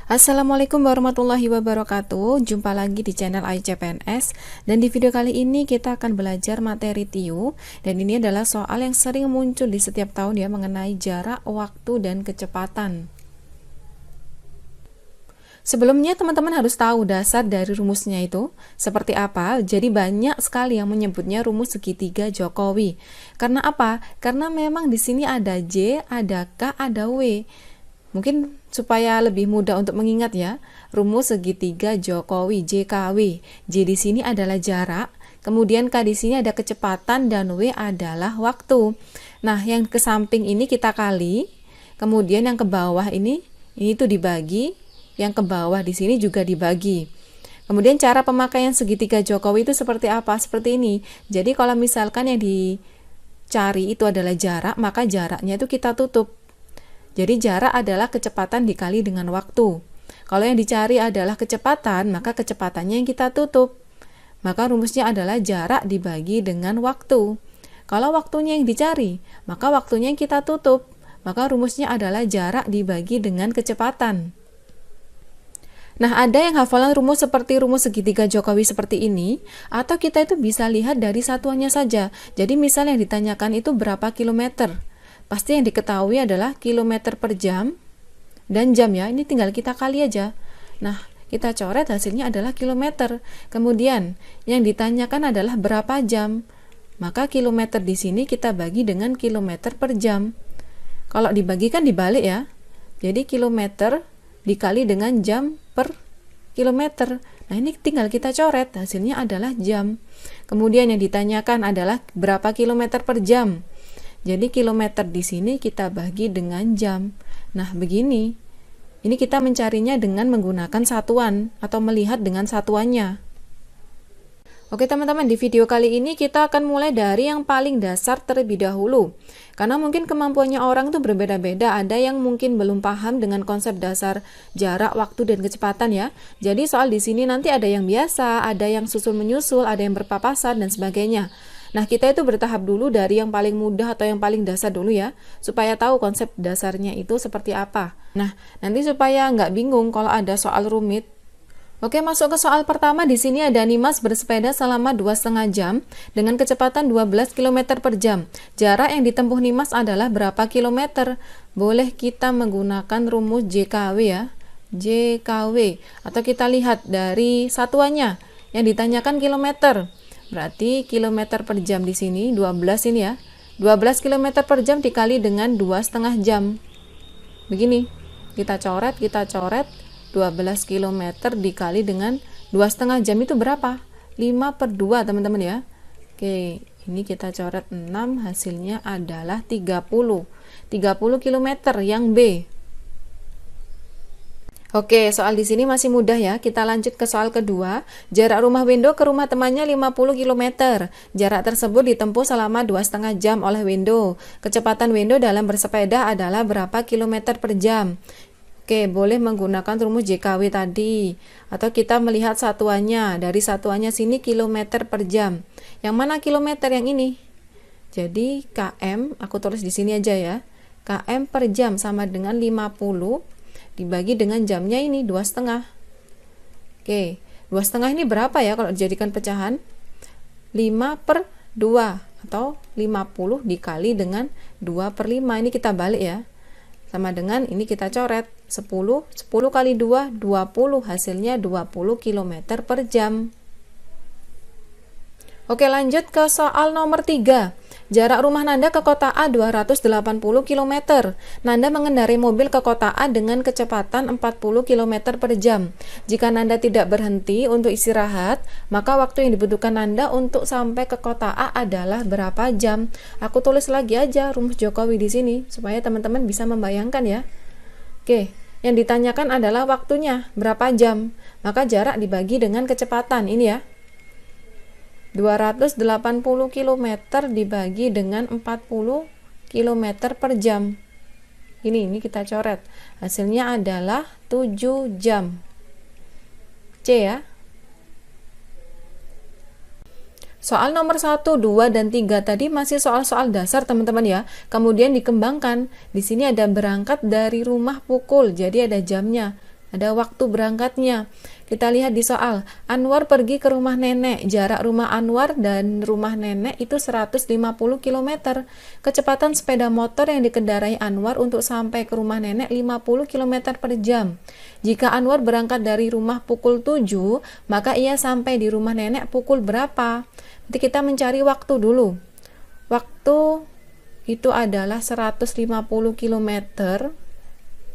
Assalamualaikum warahmatullahi wabarakatuh. Jumpa lagi di channel AICPNS. Dan di video kali ini kita akan belajar materi TIU. Dan ini adalah soal yang sering muncul di setiap tahun ya, mengenai jarak, waktu, dan kecepatan. Sebelumnya teman-teman harus tahu dasar dari rumusnya itu seperti apa. Jadi banyak sekali yang menyebutnya rumus segitiga Jokowi. Karena apa? Karena memang di sini ada J, ada K, ada W. Mungkin supaya lebih mudah untuk mengingat ya, rumus segitiga Jokowi, JKW. J di sini adalah jarak, kemudian K di sini ada kecepatan, dan W adalah waktu. Nah, yang ke samping ini kita kali, kemudian yang ke bawah ini tuh dibagi, yang ke bawah di sini juga dibagi. Kemudian cara pemakaian segitiga Jokowi itu seperti apa? Seperti ini. Jadi kalau misalkan yang dicari itu adalah jarak, maka jaraknya itu kita tutup. Jadi jarak adalah kecepatan dikali dengan waktu. Kalau yang dicari adalah kecepatan, maka kecepatannya yang kita tutup. Maka rumusnya adalah jarak dibagi dengan waktu. Kalau waktunya yang dicari, maka waktunya yang kita tutup. Maka rumusnya adalah jarak dibagi dengan kecepatan. Nah, ada yang hafalan rumus seperti rumus segitiga Jokowi seperti ini, atau kita itu bisa lihat dari satuannya saja. Jadi misal yang ditanyakan itu berapa kilometer. Pasti yang diketahui adalah kilometer per jam dan jam ya. Ini tinggal kita kali aja. Nah, kita coret hasilnya adalah kilometer. Kemudian yang ditanyakan adalah berapa jam. Maka kilometer di sini kita bagi dengan kilometer per jam. Kalau dibagikan dibalik ya. Jadi kilometer dikali dengan jam per kilometer. Nah, ini tinggal kita coret, hasilnya adalah jam. Kemudian yang ditanyakan adalah berapa kilometer per jam. Jadi kilometer di sini kita bagi dengan jam. Nah, begini. Ini kita mencarinya dengan menggunakan satuan atau melihat dengan satuannya. Oke teman-teman, di video kali ini kita akan mulai dari yang paling dasar terlebih dahulu. Karena mungkin kemampuannya orang itu berbeda-beda. Ada yang mungkin belum paham dengan konsep dasar jarak, waktu, dan kecepatan ya. Jadi soal di sini nanti ada yang biasa, ada yang susul-menyusul, ada yang berpapasan, dan sebagainya. Nah, kita itu bertahap dulu dari yang paling mudah atau yang paling dasar dulu ya, supaya tahu konsep dasarnya itu seperti apa. Nah, nanti supaya nggak bingung kalau ada soal rumit. Oke, masuk ke soal pertama. Di sini ada Nimas bersepeda selama 2,5 jam dengan kecepatan 12 km per jam. Jarak yang ditempuh Nimas adalah berapa kilometer? Boleh kita menggunakan rumus JKW ya. JKW. Atau kita lihat dari satuannya. Yang ditanyakan kilometer. Berarti kilometer per jam di sini 12 ini ya. 12 km per jam dikali dengan 2,5 jam. Begini. Kita coret. 12 km dikali dengan 2,5 jam itu berapa? 5 per 2 teman-teman ya. Oke, ini kita coret 6, hasilnya adalah 30. 30 km yang B. Oke, soal di sini masih mudah ya. Kita lanjut ke soal kedua. Jarak rumah Wendo ke rumah temannya 50 km. Jarak tersebut ditempuh selama 2,5 jam oleh Wendo. Kecepatan Wendo dalam bersepeda adalah berapa kilometer per jam? Oke, boleh menggunakan rumus JKW tadi. Atau kita melihat satuannya. Dari satuannya sini kilometer per jam. Yang mana kilometer yang ini? Jadi km, aku tulis di sini aja ya. Km per jam sama dengan 50 dibagi dengan jamnya ini 2,5. Oke, 2,5 ini berapa ya kalau dijadikan pecahan? 5 per 2 atau 50 dikali dengan 2 per 5. Ini kita balik ya. Sama dengan ini kita coret 10 kali 2 20, hasilnya 20 km per jam. Oke, lanjut ke soal nomor 3. Jarak rumah Nanda ke kota A 280 km. Nanda mengendarai mobil ke kota A dengan kecepatan 40 km per jam. Jika Nanda tidak berhenti untuk istirahat, maka waktu yang dibutuhkan Nanda untuk sampai ke kota A adalah berapa jam? Aku tulis lagi aja rumus Jokowi di sini supaya teman-teman bisa membayangkan ya. Oke, yang ditanyakan adalah waktunya berapa jam. Maka jarak dibagi dengan kecepatan ini ya. 280 km dibagi dengan 40 km per jam. Ini kita coret. Hasilnya adalah 7 jam. C ya. Soal nomor 1, 2, dan 3 tadi masih soal-soal dasar teman-teman ya. Kemudian dikembangkan. Di sini ada berangkat dari rumah pukul, jadi ada jamnya. Ada waktu berangkatnya. Kita lihat di soal. Anwar pergi ke rumah nenek. Jarak rumah Anwar dan rumah nenek itu 150 km. Kecepatan sepeda motor yang dikendarai Anwar untuk sampai ke rumah nenek 50 km per jam. Jika Anwar berangkat dari rumah pukul 7, maka ia sampai di rumah nenek pukul berapa? Nanti kita mencari waktu dulu. Waktu itu adalah 150 km.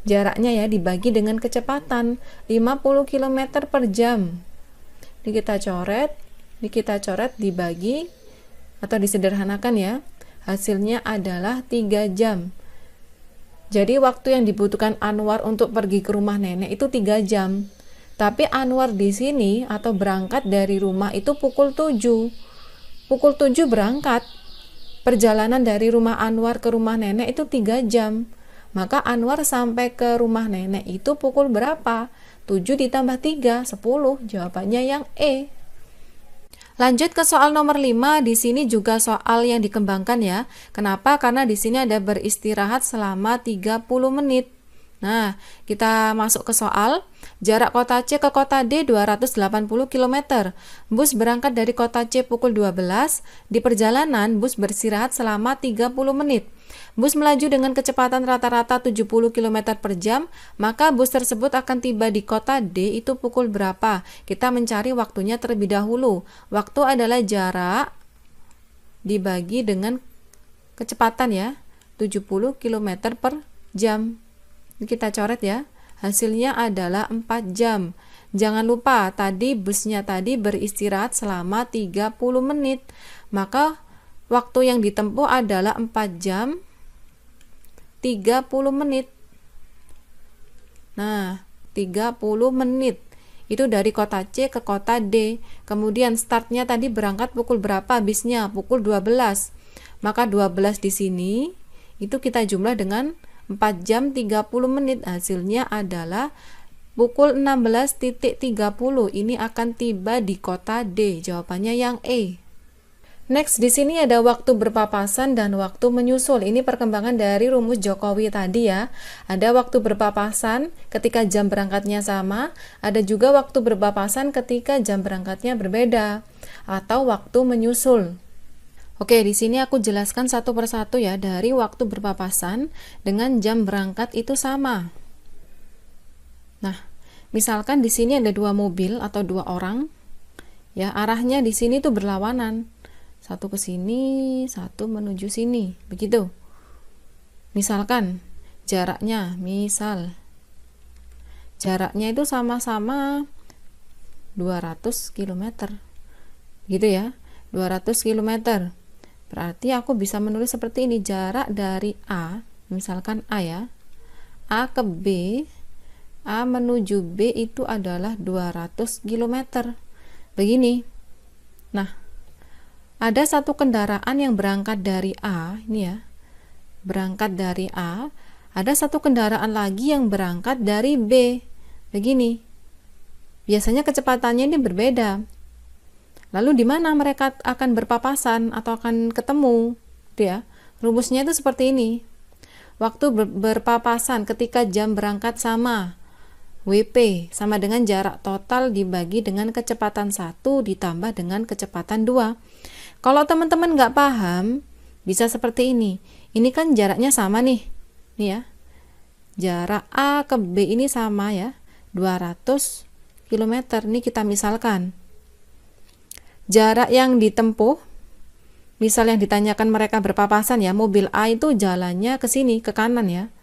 Jaraknya ya dibagi dengan kecepatan 50 km per jam. Ini kita coret, dibagi atau disederhanakan ya. Hasilnya adalah 3 jam. Jadi waktu yang dibutuhkan Anwar untuk pergi ke rumah nenek itu 3 jam. Tapi Anwar di sini atau berangkat dari rumah itu pukul 7. Pukul 7 berangkat. Perjalanan dari rumah Anwar ke rumah nenek itu 3 jam. Maka Anwar sampai ke rumah nenek itu pukul berapa? 7 ditambah 3, 10. Jawabannya yang E. Lanjut ke soal nomor 5. Di sini juga soal yang dikembangkan ya. Kenapa? Karena di sini ada beristirahat selama 30 menit. Nah, kita masuk ke soal. Jarak kota C ke kota D 280 km. Bus berangkat dari kota C pukul 12. Di perjalanan, bus beristirahat selama 30 menit. Bus melaju dengan kecepatan rata-rata 70 km per jam, maka bus tersebut akan tiba di kota D itu pukul berapa? Kita mencari waktunya terlebih dahulu. Waktu adalah jarak dibagi dengan kecepatan ya, 70 km per jam. Kita coret ya. Hasilnya adalah 4 jam. Jangan lupa tadi busnya tadi beristirahat selama 30 menit. Maka waktu yang ditempuh adalah 4 jam 30 menit. Nah, 30 menit. Itu dari kota C ke kota D. Kemudian startnya tadi berangkat pukul berapa bisnya? Pukul 12. Maka 12 di sini itu kita jumlah dengan 4 jam 30 menit. Hasilnya adalah pukul 16.30. Ini akan tiba di kota D. Jawabannya yang E. Next, di sini ada waktu berpapasan dan waktu menyusul. Ini perkembangan dari rumus Jokowi tadi ya. Ada waktu berpapasan ketika jam berangkatnya sama, ada juga waktu berpapasan ketika jam berangkatnya berbeda, atau waktu menyusul. Oke, di sini aku jelaskan satu persatu ya, dari waktu berpapasan dengan jam berangkat itu sama. Nah, misalkan di sini ada 2 mobil atau 2 orang, ya arahnya di sini tuh berlawanan. Satu ke sini, satu menuju sini, begitu. Misalkan jaraknya, jaraknya itu sama-sama 200 km. Gitu ya, 200 km. Berarti aku bisa menulis seperti ini, jarak dari A, misalkan A ya, A ke B, A menuju B itu adalah 200 km. Begini. Nah, ada satu kendaraan yang berangkat dari A, ini ya, berangkat dari A, ada satu kendaraan lagi yang berangkat dari B, begini. Biasanya kecepatannya ini berbeda. Lalu di mana mereka akan berpapasan atau akan ketemu? Ya, rumusnya itu seperti ini. Waktu berpapasan ketika jam berangkat sama, WP sama dengan jarak total dibagi dengan kecepatan 1 ditambah dengan kecepatan 2. Kalau teman-teman nggak paham, bisa seperti ini. Ini kan jaraknya sama nih. Nih ya. Jarak A ke B ini sama ya. 200 km. Ini kita misalkan. Jarak yang ditempuh, misal yang ditanyakan mereka berpapasan ya, mobil A itu jalannya ke sini, ke kanan ya.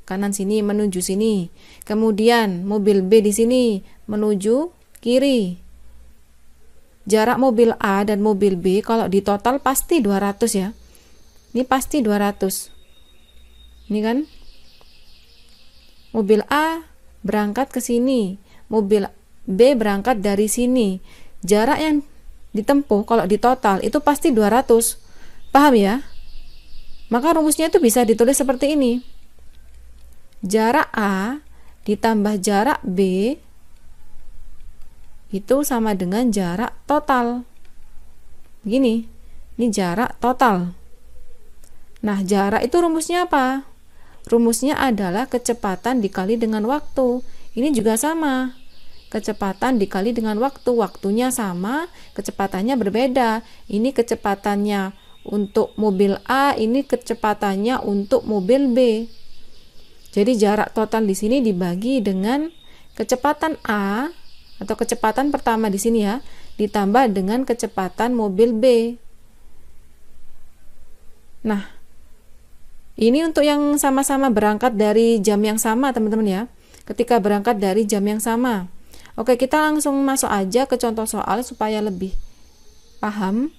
Kanan sini menuju sini. Kemudian mobil B di sini menuju kiri. Jarak mobil A dan mobil B kalau di total pasti 200 ya. Ini pasti 200. Ini kan mobil A berangkat ke sini, mobil B berangkat dari sini. Jarak yang ditempuh kalau di total itu pasti 200. Paham ya? Maka rumusnya itu bisa ditulis seperti ini. Jarak A ditambah jarak B itu sama dengan jarak total. Begini, ini jarak total. Nah, jarak itu rumusnya apa? Rumusnya adalah kecepatan dikali dengan waktu. Ini juga sama. Kecepatan dikali dengan waktu, waktunya sama, kecepatannya berbeda. Ini kecepatannya untuk mobil A, ini kecepatannya untuk mobil B. Jadi jarak total di sini dibagi dengan kecepatan A atau kecepatan pertama di sini ya, ditambah dengan kecepatan mobil B. Nah, ini untuk yang sama-sama berangkat dari jam yang sama, teman-teman ya. Ketika berangkat dari jam yang sama. Oke, kita langsung masuk aja ke contoh soal supaya lebih paham.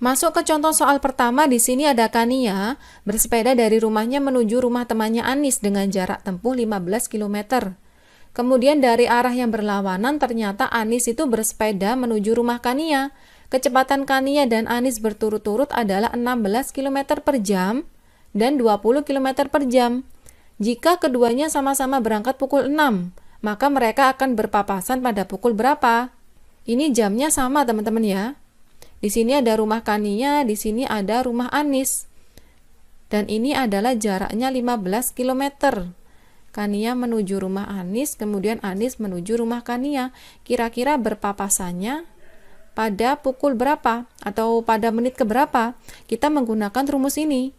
Masuk ke contoh soal pertama, di sini ada Kania bersepeda dari rumahnya menuju rumah temannya Anis dengan jarak tempuh 15 km. Kemudian dari arah yang berlawanan ternyata Anis itu bersepeda menuju rumah Kania. Kecepatan Kania dan Anis berturut-turut adalah 16 km per jam dan 20 km per jam. Jika keduanya sama-sama berangkat pukul 6, maka mereka akan berpapasan pada pukul berapa? Ini jamnya sama, teman-teman ya. Di sini ada rumah Kania, di sini ada rumah Anis. Dan ini adalah jaraknya 15 km. Kania menuju rumah Anis, kemudian Anis menuju rumah Kania. Kira-kira berpapasannya pada pukul berapa atau pada menit keberapa? Kita menggunakan rumus ini.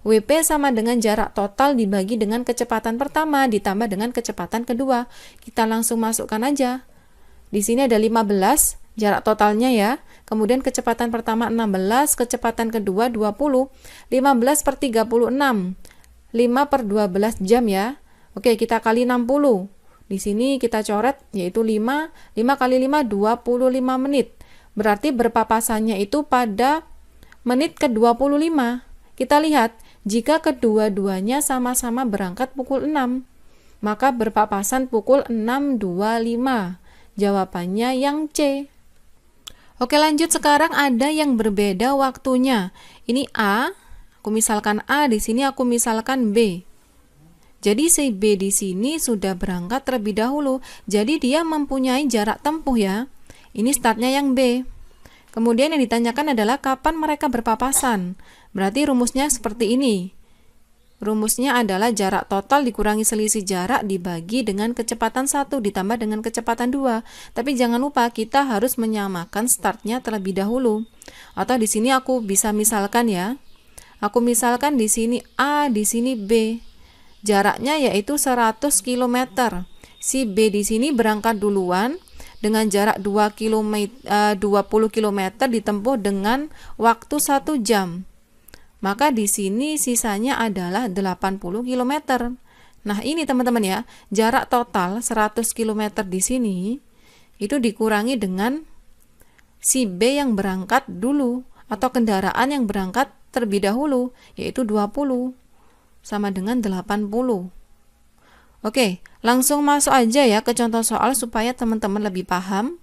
WP sama dengan jarak total dibagi dengan kecepatan pertama ditambah dengan kecepatan kedua. Kita langsung masukkan aja. Di sini ada 15, jarak totalnya ya. Kemudian kecepatan pertama 16, kecepatan kedua 20. 15 per 36. 5 per 12 jam ya. Oke, kita kali 60. Di sini kita coret yaitu 5. 5 kali 5, 25 menit. Berarti berpapasannya itu pada menit ke-25. Kita lihat, jika kedua-duanya sama-sama berangkat pukul 6, maka berpapasan pukul 6.25. Jawabannya yang C. Oke, lanjut sekarang ada yang berbeda waktunya. Ini A, aku misalkan A, di sini aku misalkan B. Jadi si B di sini sudah berangkat terlebih dahulu. Jadi dia mempunyai jarak tempuh ya. Ini startnya yang B. Kemudian yang ditanyakan adalah kapan mereka berpapasan. Berarti rumusnya seperti ini. Rumusnya adalah jarak total dikurangi selisih jarak dibagi dengan kecepatan 1 ditambah dengan kecepatan 2. Tapi jangan lupa kita harus menyamakan startnya terlebih dahulu. Atau di sini aku bisa misalkan ya. Aku misalkan di sini A, di sini B. Jaraknya yaitu 100 km. Si B di sini berangkat duluan dengan jarak 20 km ditempuh dengan waktu 1 jam. Maka di sini sisanya adalah 80 km. Nah, ini teman-teman ya, jarak total 100 km di sini itu dikurangi dengan si B yang berangkat dulu atau kendaraan yang berangkat terlebih dahulu yaitu 20 sama dengan 80. Oke, langsung masuk aja ya ke contoh soal supaya teman-teman lebih paham.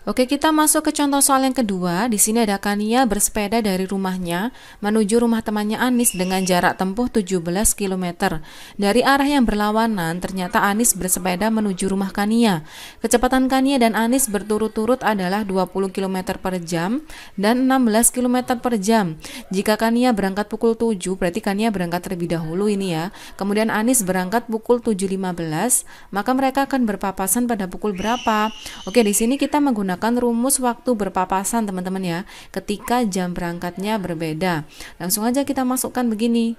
Oke, kita masuk ke contoh soal yang kedua. Di sini ada Kania bersepeda dari rumahnya menuju rumah temannya Anis dengan jarak tempuh 17 km. Dari arah yang berlawanan, ternyata Anis bersepeda menuju rumah Kania. Kecepatan Kania dan Anis berturut-turut adalah 20 km per jam dan 16 km per jam. Jika Kania berangkat pukul 7, berarti Kania berangkat terlebih dahulu ini ya. Kemudian Anis berangkat pukul 7.15, maka mereka akan berpapasan pada pukul berapa? Oke, di sini kita menggunakan rumus waktu berpapasan teman-teman ya, ketika jam berangkatnya berbeda. Langsung aja kita masukkan begini.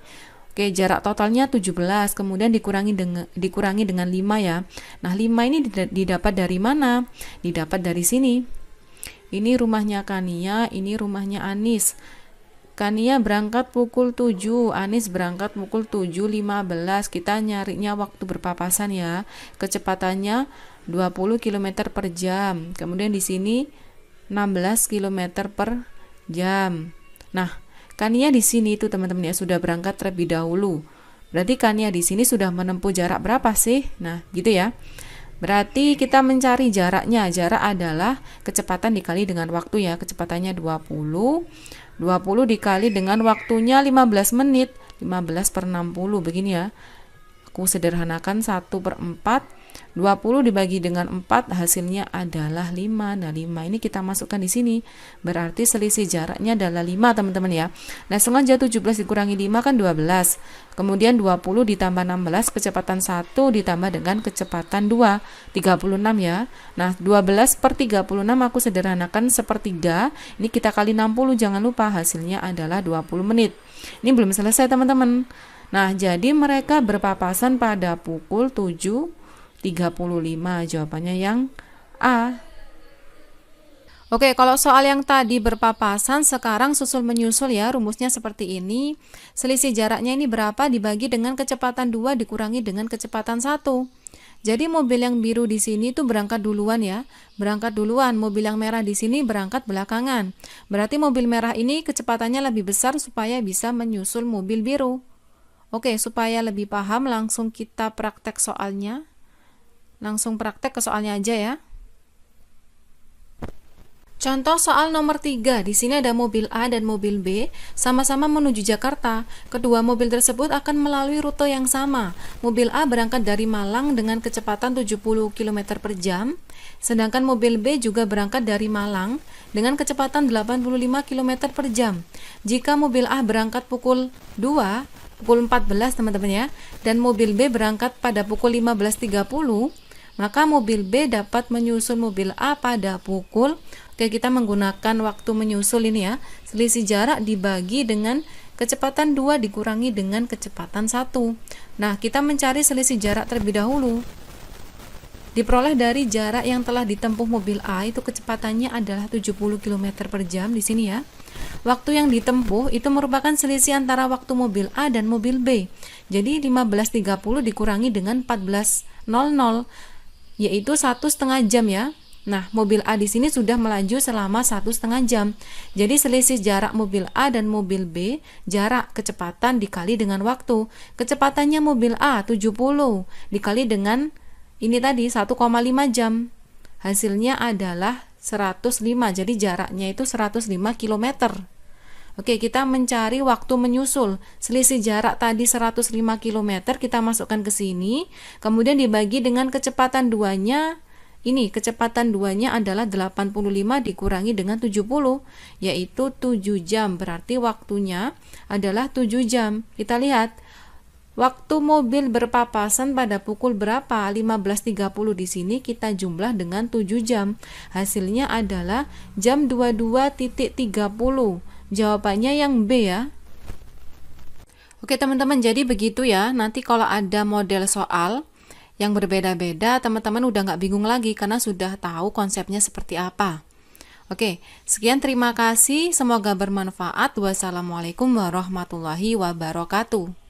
Oke, jarak totalnya 17, kemudian dikurangi dengan 5 ya. Nah, 5 ini didapat dari mana? Didapat dari sini. Ini rumahnya Kania, ini rumahnya Anis. Kania berangkat pukul 7, Anis berangkat pukul 7.15. Kita nyarinya waktu berpapasan ya. Kecepatannya 20 km per jam. Kemudian di sini 16 km per jam. Nah, Kania di sini itu teman-teman ya sudah berangkat terlebih dahulu. Berarti Kania di sini sudah menempuh jarak berapa sih? Nah, gitu ya. Berarti kita mencari jaraknya. Jarak adalah kecepatan dikali dengan waktu ya. Kecepatannya 20. 20 dikali dengan waktunya 15 menit. 15 per 60 begini ya. Aku sederhanakan 1/4, 20 dibagi dengan 4 hasilnya adalah 5. Nah, 5 ini kita masukkan di sini. Berarti selisih jaraknya adalah 5, teman-teman ya. Langsung aja 17 dikurangi 5 kan 12. Kemudian 20 ditambah 16, kecepatan 1 ditambah dengan kecepatan 2, 36 ya. Nah, 12/36 aku sederhanakan sepertiga. Ini kita kali 60, jangan lupa hasilnya adalah 20 menit. Ini belum selesai, teman-teman. Nah, jadi mereka berpapasan pada pukul 7:35. Jawabannya yang A. Oke, kalau soal yang tadi berpapasan, sekarang susul menyusul ya, rumusnya seperti ini. Selisih jaraknya ini berapa dibagi dengan kecepatan 2 dikurangi dengan kecepatan 1. Jadi mobil yang biru di sini tuh berangkat duluan ya. Berangkat duluan, mobil yang merah di sini berangkat belakangan. Berarti mobil merah ini kecepatannya lebih besar supaya bisa menyusul mobil biru. Oke, supaya lebih paham langsung kita praktek soalnya. Langsung praktek ke soalnya aja ya. Contoh soal nomor 3, di sini ada mobil A dan mobil B, sama-sama menuju Jakarta. Kedua mobil tersebut akan melalui rute yang sama. Mobil A berangkat dari Malang dengan kecepatan 70 km per jam, sedangkan mobil B juga berangkat dari Malang dengan kecepatan 85 km per jam. Jika mobil A berangkat pukul 14 teman-teman ya, dan mobil B berangkat pada pukul 15.30, maka mobil B dapat menyusul mobil A pada pukul. Oke, kita menggunakan waktu menyusul ini ya. Selisih jarak dibagi dengan kecepatan 2 dikurangi dengan kecepatan 1. Nah, kita mencari selisih jarak terlebih dahulu. Diperoleh dari jarak yang telah ditempuh mobil A, itu kecepatannya adalah 70 km per jam di sini ya. Waktu yang ditempuh itu merupakan selisih antara waktu mobil A dan mobil B. Jadi 15.30 dikurangi dengan 14.00, yaitu 1,5 jam ya. Nah, mobil A di sini sudah melaju selama 1,5 jam. Jadi selisih jarak mobil A dan mobil B, jarak kecepatan dikali dengan waktu. Kecepatannya mobil A 70 dikali dengan ini tadi 1,5 jam. Hasilnya adalah 105. Jadi jaraknya itu 105 km. Oke, kita mencari waktu menyusul. Selisih jarak tadi 105 km kita masukkan ke sini, kemudian dibagi dengan kecepatan 2-nya. Ini kecepatan 2-nya adalah 85 dikurangi dengan 70, yaitu 7 jam. Berarti waktunya adalah 7 jam. Kita lihat, waktu mobil berpapasan pada pukul berapa? 15.30 di sini kita jumlah dengan 7 jam. Hasilnya adalah jam 22.30. Jawabannya yang B ya. Oke teman-teman, jadi begitu ya. Nanti kalau ada model soal yang berbeda-beda, teman-teman udah nggak bingung lagi karena sudah tahu konsepnya seperti apa. Oke, sekian, terima kasih. Semoga bermanfaat. Wassalamualaikum warahmatullahi wabarakatuh.